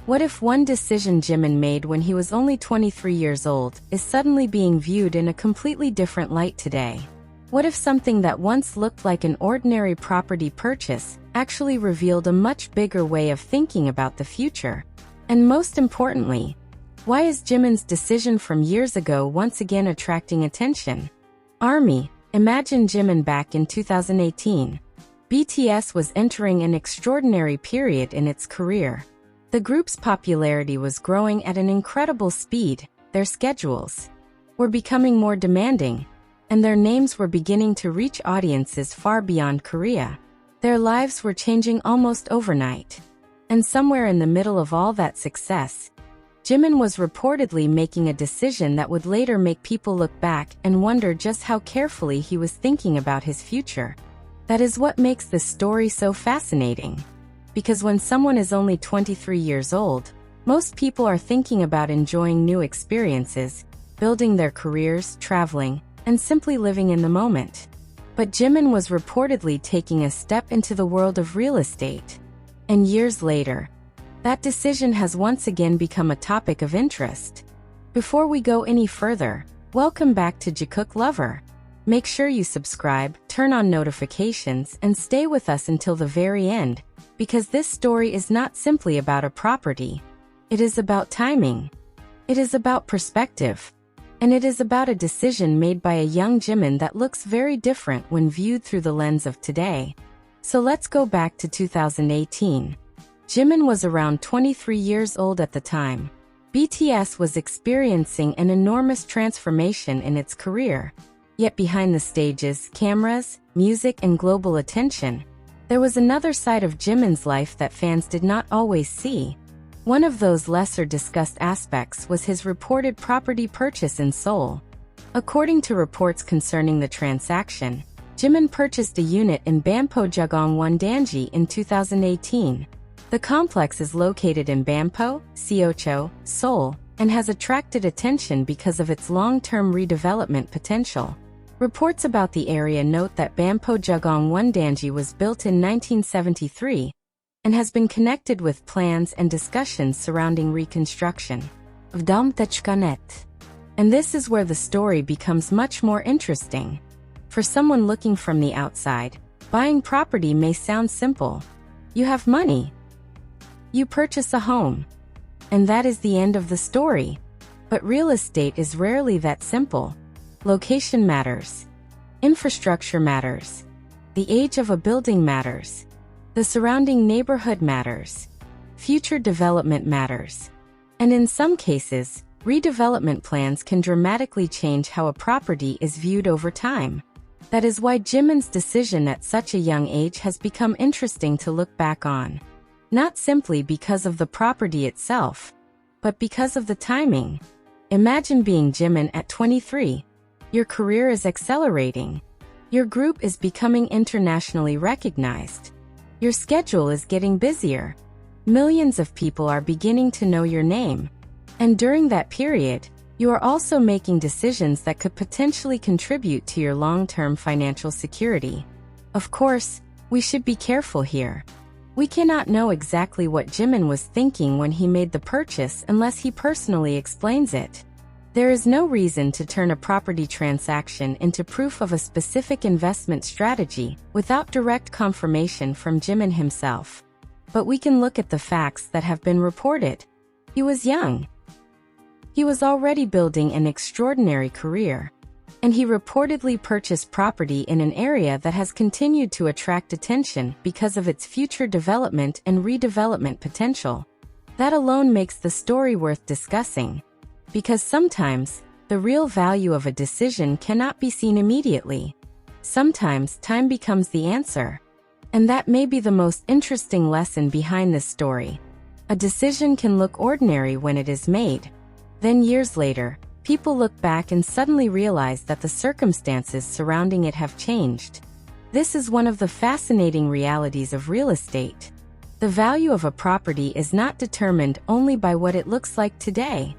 What if one decision Jimin made when he was only 23 years old is suddenly being viewed in a completely different light today? What if something that once looked like an ordinary property purchase actually revealed a much bigger way of thinking about the future? And most importantly, why is Jimin's decision from years ago once again attracting attention? Army, imagine Jimin back in 2018. BTS was entering an extraordinary period in its career. The group's popularity was growing at an incredible speed, their schedules were becoming more demanding, and their names were beginning to reach audiences far beyond Korea. Their lives were changing almost overnight. And somewhere in the middle of all that success, Jimin was reportedly making a decision that would later make people look back and wonder just how carefully he was thinking about his future. That is what makes this story so fascinating. Because when someone is only 23 years old, most people are thinking about enjoying new experiences, building their careers, traveling, and simply living in the moment. But Jimin was reportedly taking a step into the world of real estate. And years later, that decision has once again become a topic of interest. Before we go any further, welcome back to Jikook Lover. Make sure you subscribe, turn on notifications, and stay with us until the very end, because this story is not simply about a property. It is about timing. It is about perspective. And it is about a decision made by a young Jimin that looks very different when viewed through the lens of today. So let's go back to 2018. Jimin was around 23 years old at the time. BTS was experiencing an enormous transformation in its career. Yet behind the stages, cameras, music, and global attention, there was another side of Jimin's life that fans did not always see. One of those lesser discussed aspects was his reported property purchase in Seoul. According to reports concerning the transaction, Jimin purchased a unit in Banpo Jungkook in 2018. The complex is located in Banpo, Seoul, and has attracted attention because of its long-term redevelopment potential. Reports about the area note that Banpo Jungkook was built in 1973 and has been connected with plans and discussions surrounding reconstruction of Dom.net. And this is where the story becomes much more interesting. For someone looking from the outside, buying property may sound simple. You have money. You purchase a home. And that is the end of the story. But real estate is rarely that simple. Location matters. Infrastructure matters. The age of a building matters. The surrounding neighborhood matters. Future development matters. And in some cases, redevelopment plans can dramatically change how a property is viewed over time. That is why Jimin's decision at such a young age has become interesting to look back on. Not simply because of the property itself, but because of the timing. Imagine being Jimin at 23. Your career is accelerating. Your group is becoming internationally recognized. Your schedule is getting busier. Millions of people are beginning to know your name. And during that period, you are also making decisions that could potentially contribute to your long-term financial security. Of course, we should be careful here. We cannot know exactly what Jimin was thinking when he made the purchase unless he personally explains it. There is no reason to turn a property transaction into proof of a specific investment strategy without direct confirmation from Jimin himself. But we can look at the facts that have been reported. He was young. He was already building an extraordinary career. And he reportedly purchased property in an area that has continued to attract attention because of its future development and redevelopment potential. That alone makes the story worth discussing. Because sometimes, the real value of a decision cannot be seen immediately. Sometimes time becomes the answer. And that may be the most interesting lesson behind this story. A decision can look ordinary when it is made. Then years later, people look back and suddenly realize that the circumstances surrounding it have changed. This is one of the fascinating realities of real estate. The value of a property is not determined only by what it looks like today.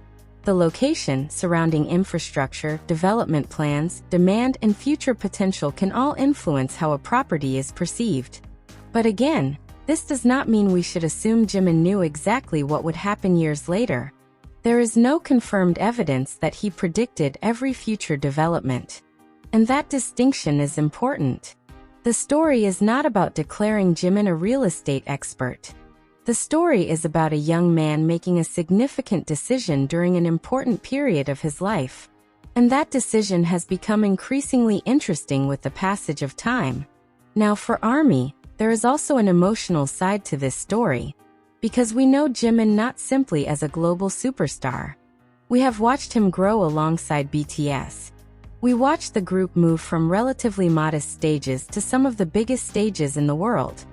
The location, surrounding infrastructure, development plans, demand, and future potential can all influence how a property is perceived. But again, This does not mean we should assume Jimin knew exactly what would happen years later. There is no confirmed evidence that he predicted every future development. And that distinction is important. The story is not about declaring Jimin a real estate expert. The story is about a young man making a significant decision during an important period of his life. And that decision has become increasingly interesting with the passage of time. Now for ARMY, there is also an emotional side to this story, because we know Jimin not simply as a global superstar. We have watched him grow alongside BTS. We watched the group move from relatively modest stages to some of the biggest stages in the world.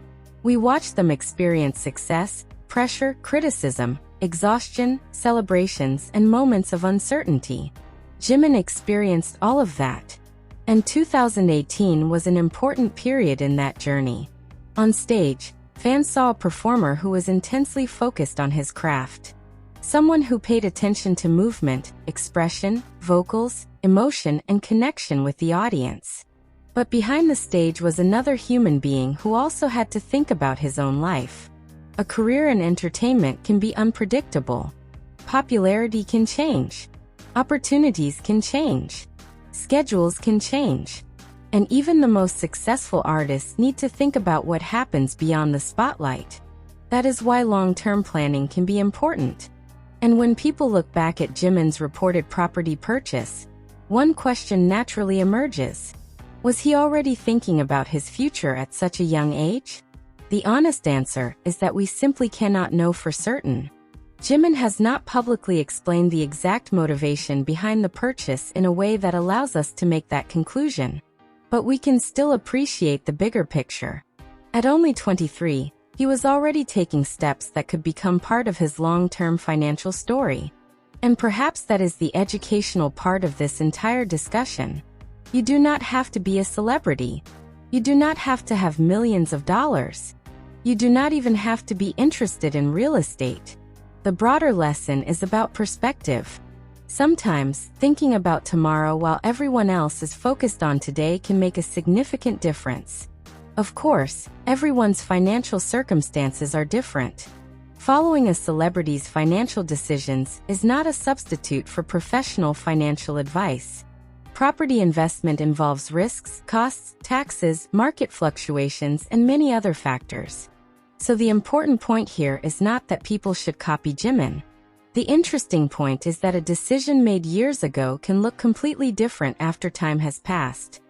We watched them experience success, pressure, criticism, exhaustion, celebrations, and moments of uncertainty. Jimin experienced all of that. And 2018 was an important period in that journey. On stage, fans saw a performer who was intensely focused on his craft. Someone who paid attention to movement, expression, vocals, emotion, and connection with the audience. But behind the stage was another human being who also had to think about his own life. A career in entertainment can be unpredictable. Popularity can change. Opportunities can change. Schedules can change. And even the most successful artists need to think about what happens beyond the spotlight. That is why long-term planning can be important. And when people look back at Jimin's reported property purchase, one question naturally emerges. Was he already thinking about his future at such a young age? The honest answer is that we simply cannot know for certain. Jimin has not publicly explained the exact motivation behind the purchase in a way that allows us to make that conclusion. But we can still appreciate the bigger picture. At only 23, he was already taking steps that could become part of his long-term financial story. And perhaps that is the educational part of this entire discussion. You do not have to be a celebrity. You do not have to have millions of dollars. You do not even have to be interested in real estate. The broader lesson is about perspective. Sometimes, thinking about tomorrow while everyone else is focused on today can make a significant difference. Of course, everyone's financial circumstances are different. Following a celebrity's financial decisions is not a substitute for professional financial advice. Property investment involves risks, costs, taxes, market fluctuations, and many other factors. So the important point here is not that people should copy Jimin. The interesting point is that a decision made years ago can look completely different after time has passed.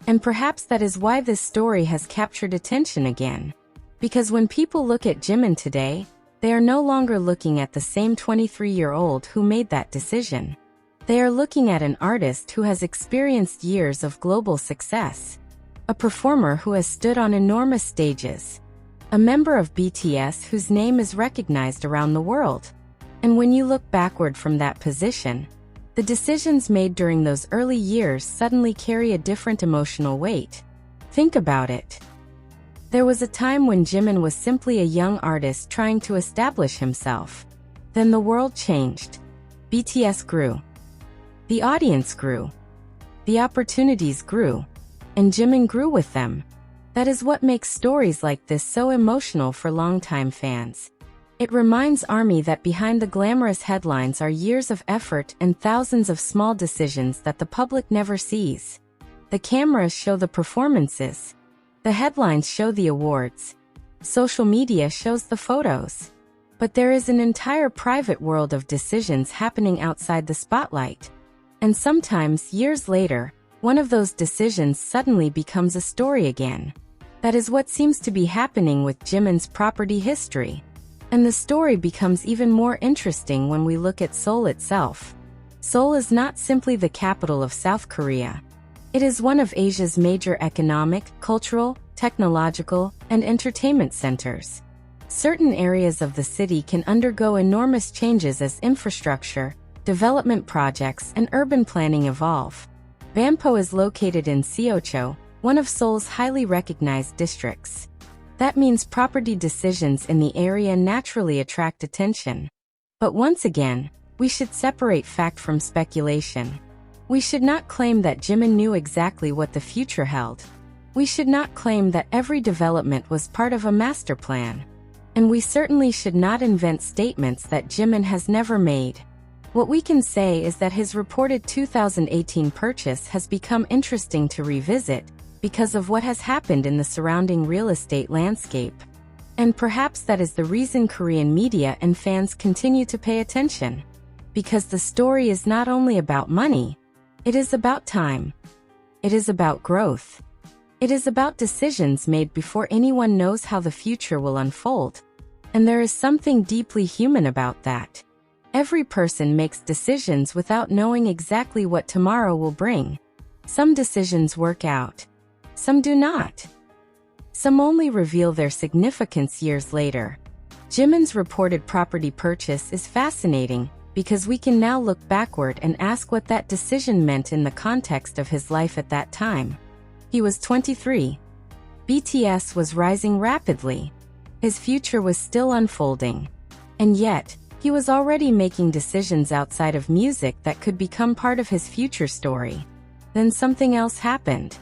And perhaps that is why this story has captured attention again. Because when people look at Jimin today, they are no longer looking at the same 23-year-old who made that decision. They are looking at an artist who has experienced years of global success. A performer who has stood on enormous stages. A member of BTS whose name is recognized around the world. And when you look backward from that position, the decisions made during those early years suddenly carry a different emotional weight. Think about it. There was a time when Jimin was simply a young artist trying to establish himself. Then the world changed. BTS grew. The audience grew. The opportunities grew. And Jimin grew with them. That is what makes stories like this so emotional for longtime fans. It reminds ARMY that behind the glamorous headlines are years of effort and thousands of small decisions that the public never sees. The cameras show the performances. The headlines show the awards. Social media shows the photos. But there is an entire private world of decisions happening outside the spotlight. And sometimes, years later, one of those decisions suddenly becomes a story again. That is what seems to be happening with Jimin's property history. And the story becomes even more interesting when we look at Seoul itself. Seoul is not simply the capital of South Korea. It is one of Asia's major economic, cultural, technological, and entertainment centers. Certain areas of the city can undergo enormous changes as infrastructure, development projects, and urban planning evolve. Banpo is located in Seocho, one of Seoul's highly recognized districts. That means property decisions in the area naturally attract attention. But once again, we should separate fact from speculation. We should not claim that Jimin knew exactly what the future held. We should not claim that every development was part of a master plan. And we certainly should not invent statements that Jimin has never made. What we can say is that his reported 2018 purchase has become interesting to revisit because of what has happened in the surrounding real estate landscape. And perhaps that is the reason Korean media and fans continue to pay attention. Because the story is not only about money, it is about time. It is about growth. It is about decisions made before anyone knows how the future will unfold. And there is something deeply human about that. Every person makes decisions without knowing exactly what tomorrow will bring. Some decisions work out. Some do not. Some only reveal their significance years later. Jimin's reported property purchase is fascinating because we can now look backward and ask what that decision meant in the context of his life at that time. He was 23. BTS was rising rapidly. His future was still unfolding. And yet, he was already making decisions outside of music that could become part of his future story. Then something else happened.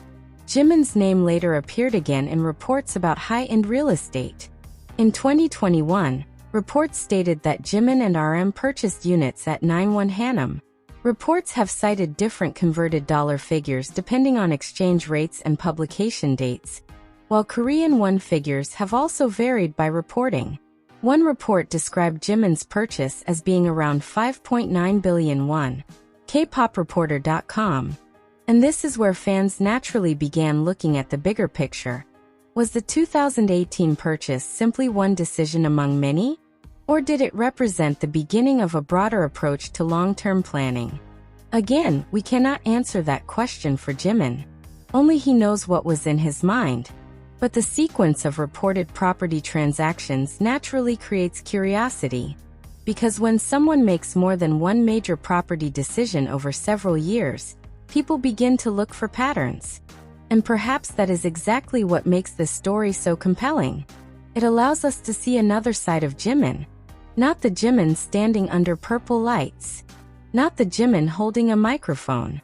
Jimin's name later appeared again in reports about high-end real estate. In 2021, reports stated that Jimin and RM purchased units at 91 Hanam. Reports have cited different converted dollar figures depending on exchange rates and publication dates, while Korean won figures have also varied by reporting. One report described Jimin's purchase as being around 5.9 billion won, kpopreporter.com. And this is where fans naturally began looking at the bigger picture. Was the 2018 purchase simply one decision among many? Or did it represent the beginning of a broader approach to long-term planning? Again, we cannot answer that question for Jimin. Only he knows what was in his mind. But the sequence of reported property transactions naturally creates curiosity. Because when someone makes more than one major property decision over several years, people begin to look for patterns. And perhaps that is exactly what makes this story so compelling. It allows us to see another side of Jimin. Not the Jimin standing under purple lights. Not the Jimin holding a microphone.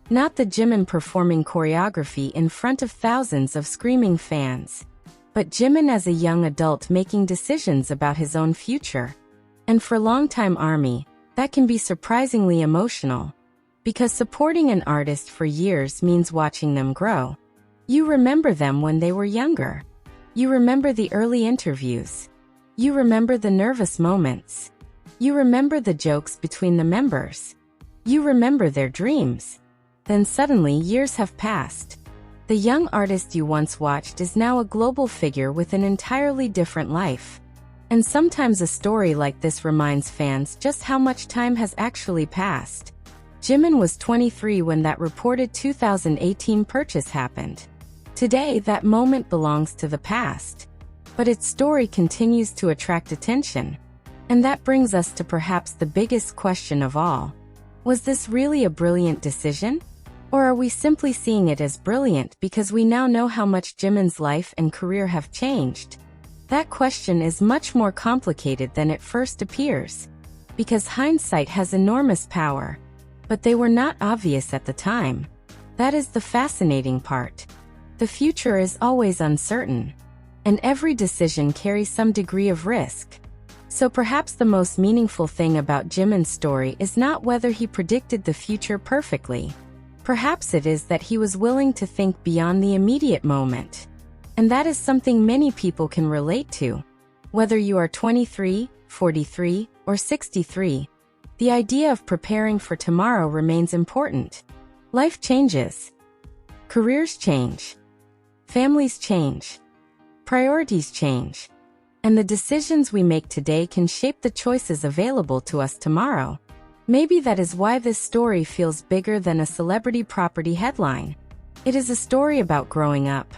Not the Jimin performing choreography in front of thousands of screaming fans. But Jimin as a young adult making decisions about his own future. And for longtime ARMY, that can be surprisingly emotional. Because supporting an artist for years means watching them grow. You remember them when they were younger. You remember the early interviews. You remember the nervous moments. You remember the jokes between the members. You remember their dreams. Then suddenly years have passed. The young artist you once watched is now a global figure with an entirely different life. And sometimes a story like this reminds fans just how much time has actually passed. Jimin was 23 when that reported 2018 purchase happened. Today, that moment belongs to the past. But its story continues to attract attention. And that brings us to perhaps the biggest question of all. Was this really a brilliant decision? Or are we simply seeing it as brilliant because we now know how much Jimin's life and career have changed? That question is much more complicated than it first appears. Because hindsight has enormous power. But they were not obvious at the time. That is the fascinating part. The future is always uncertain. And every decision carries some degree of risk. So perhaps the most meaningful thing about Jimin's story is not whether he predicted the future perfectly. Perhaps it is that he was willing to think beyond the immediate moment. And that is something many people can relate to. Whether you are 23, 43, or 63, the idea of preparing for tomorrow remains important. Life changes. Careers change. Families change. Priorities change. And the decisions we make today can shape the choices available to us tomorrow. Maybe that is why this story feels bigger than a celebrity property headline. It is a story about growing up.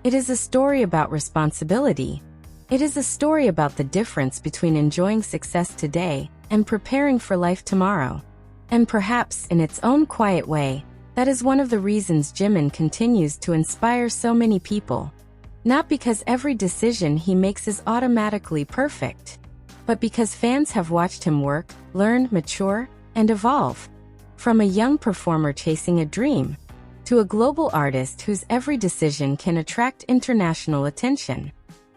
It is a story about responsibility. It is a story about the difference between enjoying success today and preparing for life tomorrow. And perhaps, in its own quiet way, that is one of the reasons Jimin continues to inspire so many people. Not because every decision he makes is automatically perfect, but because fans have watched him work, learn, mature, and evolve. From a young performer chasing a dream, to a global artist whose every decision can attract international attention.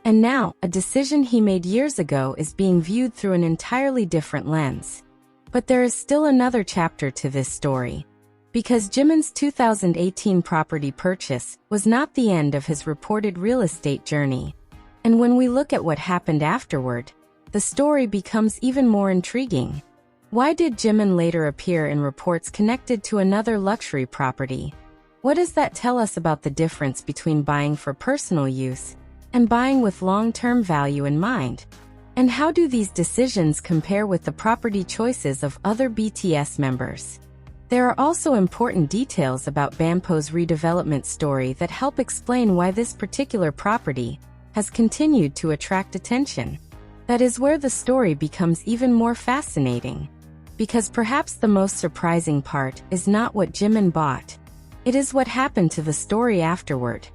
And now, a decision he made years ago is being viewed through an entirely different lens. But there is still another chapter to this story. Because Jimin's 2018 property purchase was not the end of his reported real estate journey. And when we look at what happened afterward, the story becomes even more intriguing. Why did Jimin later appear in reports connected to another luxury property? What does that tell us about the difference between buying for personal use and buying with long-term value in mind? And how do these decisions compare with the property choices of other BTS members? There are also important details about Banpo's redevelopment story that help explain why this particular property has continued to attract attention. That is where the story becomes even more fascinating. Because perhaps the most surprising part is not what Jimin bought. It is what happened to the story afterward.